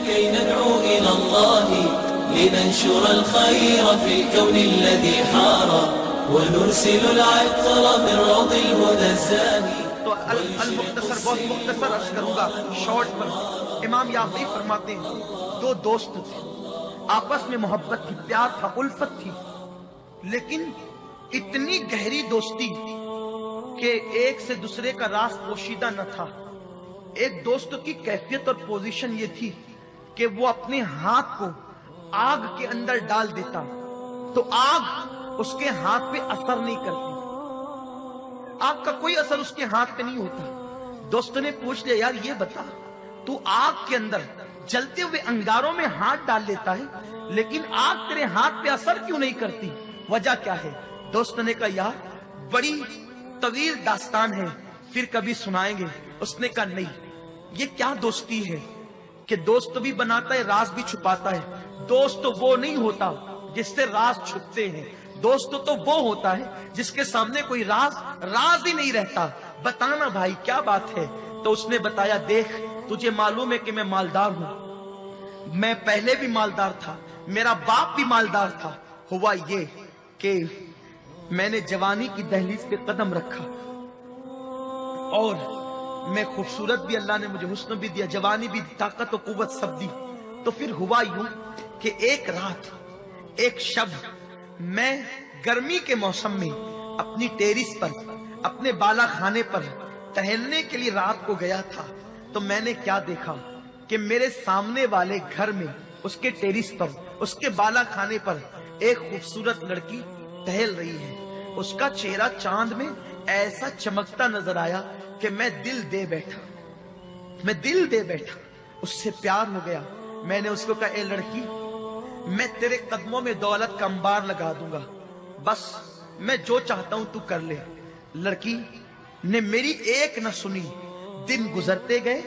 كي ندعو إلى الله لننشر الخير في الكون الذي حار ونرسل العطر من روض الهدى الزاهي. تو المختصر بہت مختصر عرض کروں گا شارٹ پر. امام یعقوبی فرماتے ہیں دو دوست تھے، آپس میں محبت تھی، پیار تھا، الفت تھی، لیکن اتنی گہری دوستی کہ ایک سے دوسرے کا راز پوشیدہ نہ تھا. ایک دوست کی کیفیت اور پوزیشن یہ تھی کہ وہ اپنے ہاتھ کو آگ کے اندر ڈال دیتا تو آگ اس کے ہاتھ پہ اثر نہیں کرتی، آگ کا کوئی اثر اس کے ہاتھ پہ نہیں ہوتا. دوست نے پوچھ لیا یار یہ بتا تو آگ کے اندر جلتے ہوئے انگاروں میں ہاتھ ڈال لیتا ہے لیکن آگ تیرے ہاتھ پہ اثر کیوں نہیں کرتی، وجہ کیا ہے؟ دوست نے کہا یار بڑی طویل داستان ہے، پھر کبھی سنائیں گے. اس نے کہا نہیں، یہ کیا دوستی ہے کہ دوست بھی بناتا ہے راز بھی چھپاتا ہے. دوست تو وہ نہیں ہوتا جس سے راز چھپتے ہیں، دوست تو وہ ہوتا ہے جس کے سامنے کوئی راز ہی نہیں رہتا. بتانا بھائی کیا بات ہے؟ تو اس نے بتایا دیکھ تجھے معلوم ہے کہ میں مالدار ہوں، میں پہلے بھی مالدار تھا، میرا باپ بھی مالدار تھا. ہوا یہ کہ میں نے جوانی کی دہلیز پہ قدم رکھا اور میں خوبصورت بھی، اللہ نے مجھے حسن بھی دیا، جوانی بھی، طاقت و قوت سب دی. تو پھر ہوا یوں کہ ایک رات ایک شب میں گرمی کے موسم میں اپنی ٹیرس پر اپنے بالا خانے پر ٹہلنے کے لیے رات کو گیا تھا. تو میں نے کیا دیکھا کہ میرے سامنے والے گھر میں اس کے ٹیرس پر اس کے بالا خانے پر ایک خوبصورت لڑکی ٹہل رہی ہے. اس کا چہرہ چاند میں ایسا چمکتا نظر آیا کہ میں دل دے بیٹھا، اس سے پیار ہو گیا. میں نے اس کو کہا اے لڑکی میں تیرے قدموں میں دولت کا انبار لگا دوں گا، بس میں جو چاہتا ہوں تو کر لے. لڑکی نے میری ایک نہ سنی. دن گزرتے گئے،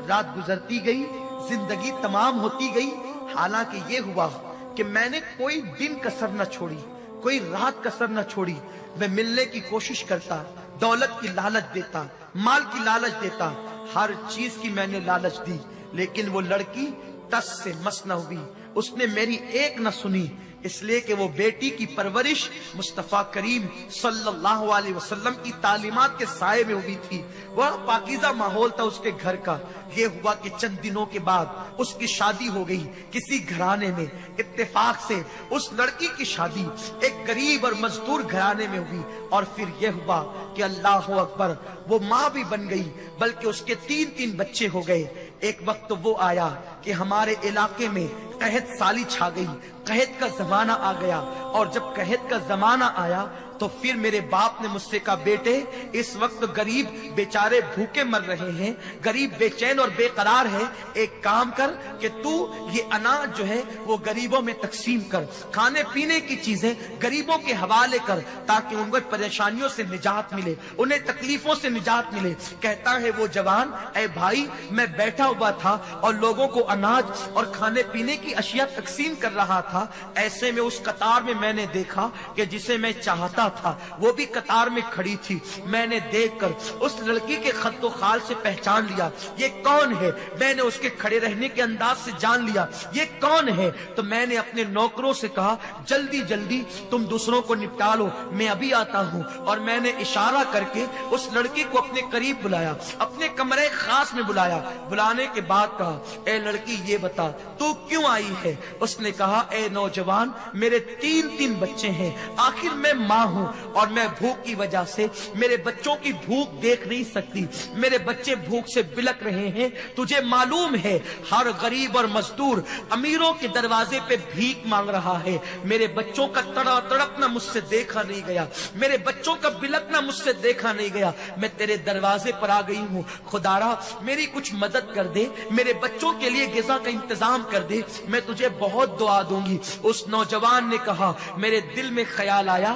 رات گزرتی گئی، زندگی تمام ہوتی گئی. حالانکہ یہ ہوا کہ میں نے کوئی دن کسر نہ چھوڑی، کوئی رات کسر نہ چھوڑی. میں ملنے کی کوشش کرتا، دولت کی لالچ دیتا، مال کی لالچ دیتا، ہر چیز کی میں نے لالچ دی، لیکن وہ لڑکی تس سے مس نہ ہوئی. اس نے میری ایک نہ سنی، اس لیے کہ وہ بیٹی کی پرورش مصطفیٰ کریم صلی اللہ علیہ وسلم کی تعلیمات کے سائے میں ہوئی تھی. وہ پاکیزہ ماحول تھا اس کے گھر کا. یہ ہوا کہ چند دنوں کے بعد اس کی شادی ہو گئی کسی گھرانے میں. اتفاق سے اس لڑکی کی شادی ایک غریب اور مزدور گھرانے میں ہوئی. اور پھر یہ ہوا کہ اللہ اکبر وہ ماں بھی بن گئی، بلکہ اس کے 3 بچے ہو گئے. ایک وقت وہ آیا کہ ہمارے علاقے میں قحط سالی چھا گئی، قحط کا زمانہ آ گیا. اور جب قحط کا زمانہ آیا تو پھر میرے باپ نے مجھ سے کہا بیٹے اس وقت غریب بیچارے بھوکے مر رہے ہیں، غریب بے چین اور بے قرار ہے، ایک کام کر کہ تو یہ اناج جو ہے وہ غریبوں میں تقسیم کر، کھانے پینے کی چیزیں غریبوں کے حوالے کر تاکہ ان کو پریشانیوں سے نجات ملے، انہیں تکلیفوں سے نجات ملے. کہتا ہے وہ جوان اے بھائی میں بیٹھا ہوا تھا اور لوگوں کو اناج اور کھانے پینے کی اشیاء تقسیم کر رہا تھا. ایسے میں اس قطار میں میں نے دیکھا کہ جسے میں چاہتا تھا وہ بھی قطار میں کھڑی تھی. میں نے دیکھ کر اس لڑکی کے خط و خال سے پہچان لیا یہ کون ہے. میں نے اس کے کھڑے رہنے کے انداز سے جان لیا یہ کون ہے. تو میں نے اپنے نوکروں سے کہا جلدی جلدی تم دوسروں کو نپٹا لو میں ابھی آتا ہوں. اور میں نے اشارہ کر کے اس لڑکی کو اپنے قریب بلایا، اپنے کمرے خاص میں بلایا. بلانے کے بعد کہا اے لڑکی یہ بتا تو کیوں آئی ہے؟ اس نے کہا اے نوجوان میرے 3 بچے ہیں، آخر میں ماں ہوں اور میں بھوک کی وجہ سے میرے بچوں کی بھوک دیکھ نہیں سکتی، میرے بچے بھوک سے بلک رہے ہیں. تجھے معلوم ہے ہر غریب اور مزدور امیروں کے دروازے پہ بھیک مانگ رہا ہے. میرے بچوں کا تڑپنا مجھ سے دیکھا نہیں گیا، میرے بچوں کا بلکنا مجھ سے دیکھا نہیں گیا. میں تیرے دروازے پر آ گئی ہوں، خدارا میری کچھ مدد کر دے، میرے بچوں کے لیے غذا کا انتظام کر دے، میں تجھے بہت دعا دوں گی. اس نوجوان نے کہا میرے دل میں خیال آیا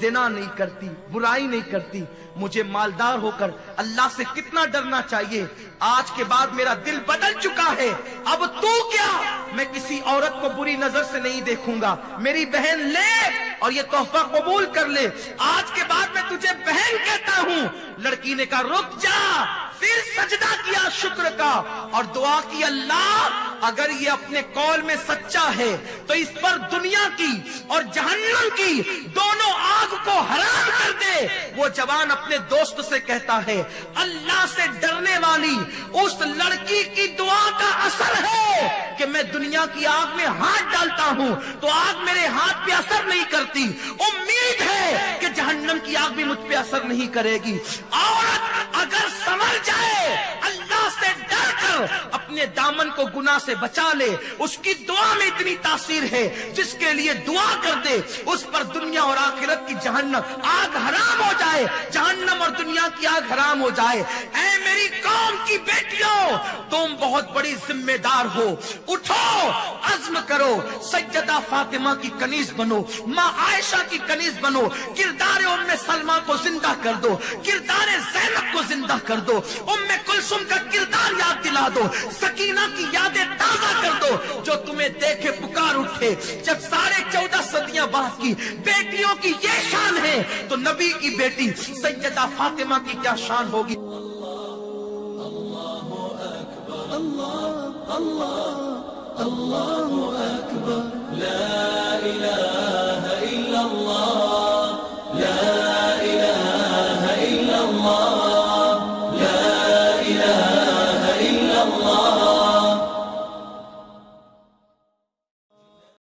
زنا نہیں کرتی، برائی نہیں کرتی، مجھے مالدار ہو کر اللہ سے کتنا ڈرنا چاہیے۔ آج کے بعد میرا دل بدل چکا ہے، اب تو کیا، میں کسی عورت کو بری نظر سے نہیں دیکھوں گا۔ میری بہن لے اور یہ تحفہ قبول کر لے، آج کے بعد میں تجھے بہن کہتا ہوں۔ لڑکی نے کہا رک جا، پھر سجدہ کیا شکر کا اور دعا کی، اللہ اگر یہ اپنے قول میں سچا ہے تو اس پر دنیا کی اور جہنم کی دونوں آگ کو حرام کر دے۔ وہ جوان اپنے دوست سے کہتا ہے اللہ سے ڈرنے والی اس لڑکی کی دعا کا اثر ہے کہ میں دنیا کی آگ میں ہاتھ ڈالتا ہوں تو آگ میرے ہاتھ پہ اثر نہیں کرتی، امید ہے کہ جہنم کی آگ بھی مجھ پہ اثر نہیں کرے گی۔ عورت اگر سمجھ جائے، اللہ سے ڈر کر اپنے دامن کو گناہ سے بچا لے، اس کی دعا میں اتنی تاثیر ہے، جس کے لیے دعا کر دے اس پر دنیا اور آخرت کی جہنم آگ حرام ہو جائے، جہنم اور دنیا کی آگ حرام ہو جائے۔ اے میری قوم کی بیٹیوں، تم بہت بڑی ذمہ دار ہو، اٹھو، عزم کرو، سیدہ فاطمہ کی کنیز بنو، ماں عائشہ کی کنیز بنو، کردار ام سلمہ کو زندہ کر دو، کردار زینب کو زندہ کر دو، ام کلثوم کا کردار یاد دلا دو، سکینہ کی یادیں تازہ کر دو، جو تمہیں دیکھے پکار اٹھے۔ جب 14.5 صدیاں بعد کی بیٹیوں کی یہ شان ہے تو نبی کی بیٹی سیدہ فاطمہ کی کیا شان ہوگی۔ اللہ اکبر، لا الہ